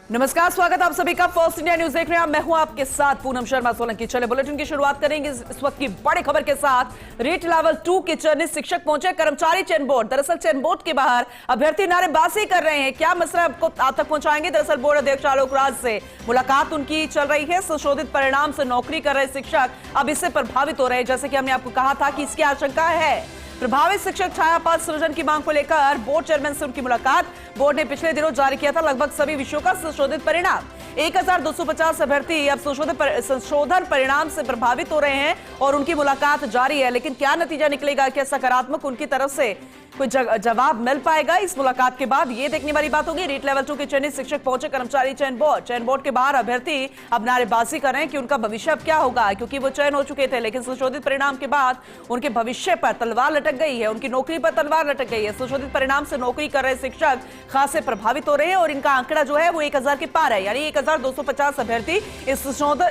नमस्कार, स्वागत आप सभी का फर्स्ट इंडिया न्यूज देख रहे हैं। मैं हूं आपके साथ पूनम शर्मा सोलंकी। चले बुलेटिन की शुरुआत करेंगे इस वक्त की बड़ी खबर के साथ। रीट लेवल 2 के चयनित शिक्षक पहुंचे कर्मचारी चयन बोर्ड। दरअसल चयन बोर्ड के बाहर अभ्यर्थी नारेबाजी कर रहे हैं। क्या मसला आपको आप तक पहुंचाएंगे। दरअसल बोर्ड अध्यक्ष आलोक राज से मुलाकात उनकी चल रही है। संशोधित परिणाम से नौकरी कर रहे शिक्षक अब इससे प्रभावित हो रहे हैं। जैसे कि हमने आपको कहा था कि इसकी आशंका है। प्रभावित शिक्षक छाया पद सृजन की मांग को लेकर बोर्ड चेयरमैन से उनकी मुलाकात। बोर्ड ने पिछले दिनों जारी किया था लगभग सभी विषयों का संशोधित परिणाम। 1250 अभ्यर्थी अब संशोधन परिणाम से प्रभावित हो रहे हैं और उनकी मुलाकात जारी है। लेकिन क्या नतीजा निकलेगा, क्या सकारात्मक उनकी तरफ से कोई जवाब मिल पाएगा इस मुलाकात के बाद, ये देखने वाली बात होगी। रीट लेवल 2 के चयनित शिक्षक पहुंचे कर्मचारी चयन बोर्ड के बाहर अभ्यर्थी अब नारेबाजी कर रहे हैं कि उनका भविष्य अब क्या होगा, क्योंकि वो चयन हो चुके थे। लेकिन संशोधित परिणाम के बाद उनके भविष्य पर तलवार लटक गई है, उनकी नौकरी पर तलवार लटक गई है। संशोधित परिणाम से नौकरी कर रहे शिक्षक खासे प्रभावित हो रहे हैं और इनका आंकड़ा जो है वो 1000 के पार है। यानी 1250 अभ्यर्थी इस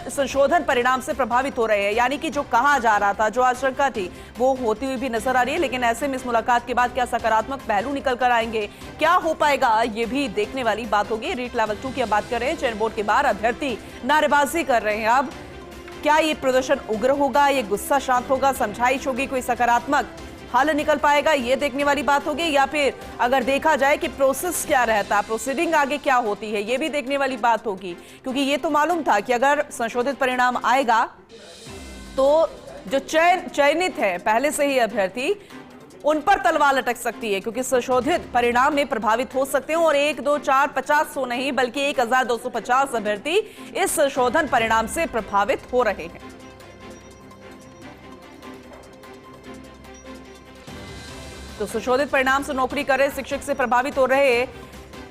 संशोधन परिणाम से प्रभावित हो रहे हैं। यानी कि जो कहा जा रहा था, जो आशंका थी, वो होती हुई भी नजर आ रही है। लेकिन ऐसे में इस मुलाकात के बाद क्या सकारात्मक पहलू निकल कर आएंगे, क्या हो पाएगा, ये भी देखने वाली बात होगी। रीट लेवल 2 की बात कर रहे हैं। चयन बोर्ड के बाहर अभ्यर्थी नारेबाजी कर रहे हैं। अब क्या ये प्रदर्शन उग्र होगा, ये गुस्सा शांत होगा, समझाइश होगी, कोई सकारात्मक हल निकल पाएगा, ये देखने वाली बात होगी। या फिर अगर देखा जाए कि प्रोसेस क्या रहता, प्रोसीडिंग आगे क्या होती है, ये भी देखने वाली बात होगी। क्योंकि ये तो मालूम था कि अगर संशोधित परिणाम आएगा तो जो चयनित है पहले से ही अभ्यर्थी, उन पर तलवार लटक सकती है, क्योंकि संशोधित परिणाम में प्रभावित हो सकते हैं। और 1, 2, 4, 50 नहीं बल्कि 1250 अभ्यर्थी इस संशोधन परिणाम से प्रभावित हो रहे हैं। तो संशोधित परिणाम से नौकरी कर रहे शिक्षक से प्रभावित हो रहे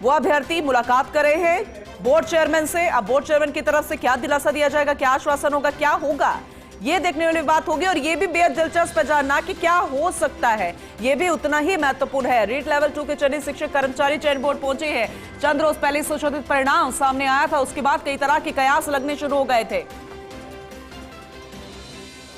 वो अभ्यर्थी मुलाकात कर रहे हैं बोर्ड चेयरमैन से। अब बोर्ड चेयरमैन की तरफ से क्या दिलासा दिया जाएगा, क्या आश्वासन होगा, क्या होगा, ये देखने वाली बात होगी। और ये भी बेहद दिलचस्प है जानना कि क्या हो सकता है, ये भी उतना ही महत्वपूर्ण है। रीट लेवल 2 के चयनित शिक्षक कर्मचारी चयन बोर्ड पहुंचे हैं। चंद रोज पहले संशोधित परिणाम सामने आया था, उसके बाद कई तरह के कयास लगने शुरू हो गए थे।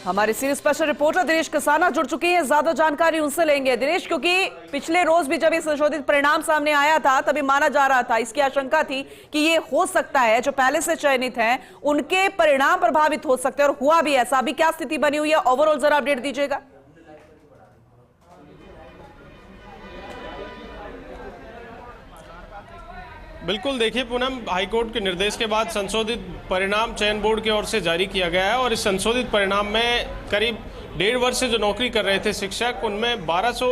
हमारे senior special reporter Dinesh Kasana जुड़ चुकी हैं, ज्यादा जानकारी उनसे लेंगे। दिनेश, क्योंकि पिछले रोज भी जब ये संशोधित परिणाम सामने आया था तभी माना जा रहा था, इसकी आशंका थी कि ये हो सकता है जो पहले से चयनित हैं उनके परिणाम प्रभावित हो सकते हैं, और हुआ भी ऐसा। अभी क्या स्थिति बनी हुई है, ओवरऑल जरा अपडेट दीजिएगा। बिल्कुल, देखिए पूनम, हाईकोर्ट के निर्देश के बाद संशोधित परिणाम चयन बोर्ड की ओर से जारी किया गया है। और इस संशोधित परिणाम में करीब 1.5 वर्ष से जो नौकरी कर रहे थे शिक्षक, उनमें 1200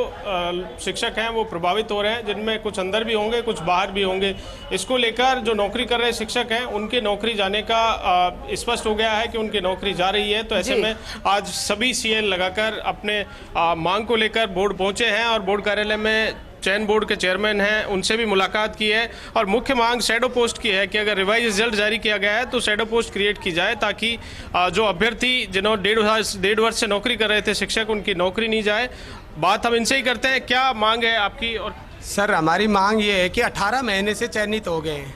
शिक्षक हैं वो प्रभावित हो रहे हैं, जिनमें कुछ अंदर भी होंगे, कुछ बाहर भी होंगे। इसको लेकर जो नौकरी कर रहे शिक्षक हैं उनके नौकरी जाने का स्पष्ट हो गया है कि उनकी नौकरी जा रही है। तो ऐसे में आज सभी CL लगाकर अपने मांग को लेकर बोर्ड पहुंचे हैं और बोर्ड कार्यालय में चयन बोर्ड के चेयरमैन हैं उनसे भी मुलाकात की है। और मुख्य मांग शैडो पोस्ट की है कि अगर रिवाइज रिजल्ट जारी किया गया है तो शैडो पोस्ट क्रिएट की जाए, ताकि जो अभ्यर्थी जिन्होंने 1.5 वर्ष से नौकरी कर रहे थे शिक्षक, उनकी नौकरी नहीं जाए। बात हम इनसे ही करते हैं, क्या मांग है आपकी। और सर, हमारी मांग ये है कि 18 महीने से चयनित हो गए हैं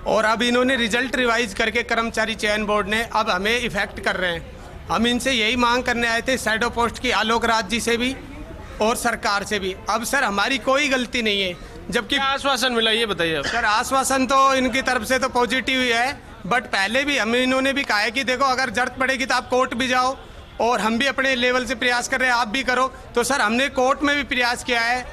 और अब इन्होंने रिजल्ट रिवाइज करके कर्मचारी चयन बोर्ड ने अब हमें इफेक्ट कर रहे हैं। हम इनसे यही मांग करने आए थे, शैडो पोस्ट की आलोक राज जी से भी और सरकार से भी। अब सर हमारी कोई गलती नहीं है, जबकि आश्वासन मिला ये बताइए। सर आश्वासन तो इनकी तरफ से तो पॉजिटिव ही है, बट पहले भी इन्होंने भी कहा है कि देखो अगर जरूरत पड़ेगी तो आप कोर्ट भी जाओ, और हम भी अपने लेवल से प्रयास कर रहे हैं, आप भी करो। तो सर हमने कोर्ट में भी प्रयास किया है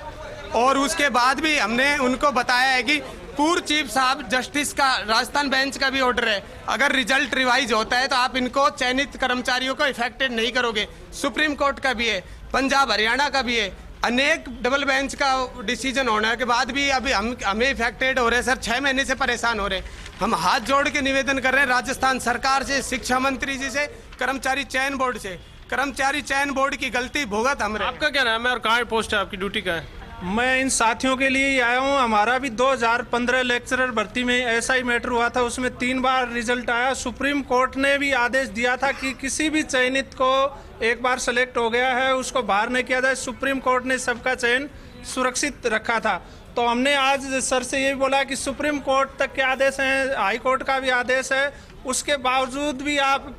और उसके बाद भी हमने उनको बताया है कि पूर्व चीफ साहब जस्टिस का राजस्थान बेंच का भी ऑर्डर है, अगर रिजल्ट रिवाइज होता है तो आप इनको चयनित कर्मचारियों को इफेक्टेड नहीं करोगे। सुप्रीम कोर्ट का भी है, पंजाब हरियाणा का भी है, अनेक डबल बेंच का डिसीजन होने के बाद भी अभी हमें इफेक्टेड हो रहे हैं। सर 6 महीने से परेशान हो रहे हैं। हम हाथ जोड़ के निवेदन कर रहे हैं राजस्थान सरकार से, शिक्षा मंत्री जी से, कर्मचारी चयन बोर्ड से। कर्मचारी चयन बोर्ड की गलती भुगत हम रहे। आपका क्या नाम है और कहाँ पोस्ट है आपकी, ड्यूटी का है। मैं इन साथियों के लिए ही आया हूँ। हमारा भी 2015 लेक्चरर भर्ती में ऐसा ही मैटर हुआ था, उसमें 3 बार रिजल्ट आया। सुप्रीम कोर्ट ने भी आदेश दिया था कि किसी भी चयनित को एक बार सेलेक्ट हो गया है उसको बाहर नहीं किया जाए। सुप्रीम कोर्ट ने सबका चयन सुरक्षित रखा था। तो हमने आज सर से ये भी बोला कि सुप्रीम कोर्ट तक के आदेश हैं, हाई कोर्ट का भी आदेश है, उसके बावजूद भी आप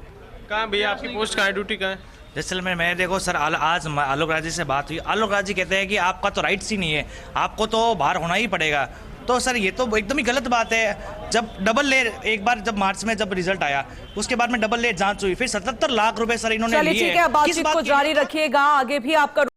कहाँ भैया, आपकी पोस्ट कहाँ है, ड्यूटी कहाँ है। जैसलमेर में देखो सर, आज आलोक राज जी से बात हुई। आलोक राज जी कहते हैं कि आपका तो राइट्स ही नहीं है, आपको तो बाहर होना ही पड़ेगा। तो सर ये तो एकदम ही गलत बात है। जब डबल लेयर एक बार जब मार्च में जब रिजल्ट आया उसके बाद में डबल लेयर जांच हुई, फिर 77 लाख रुपए सर इन्होंने चलिए लिए। ठीक है, किस बातचीत बात को के जारी लिए? रखिएगा, आगे भी आपका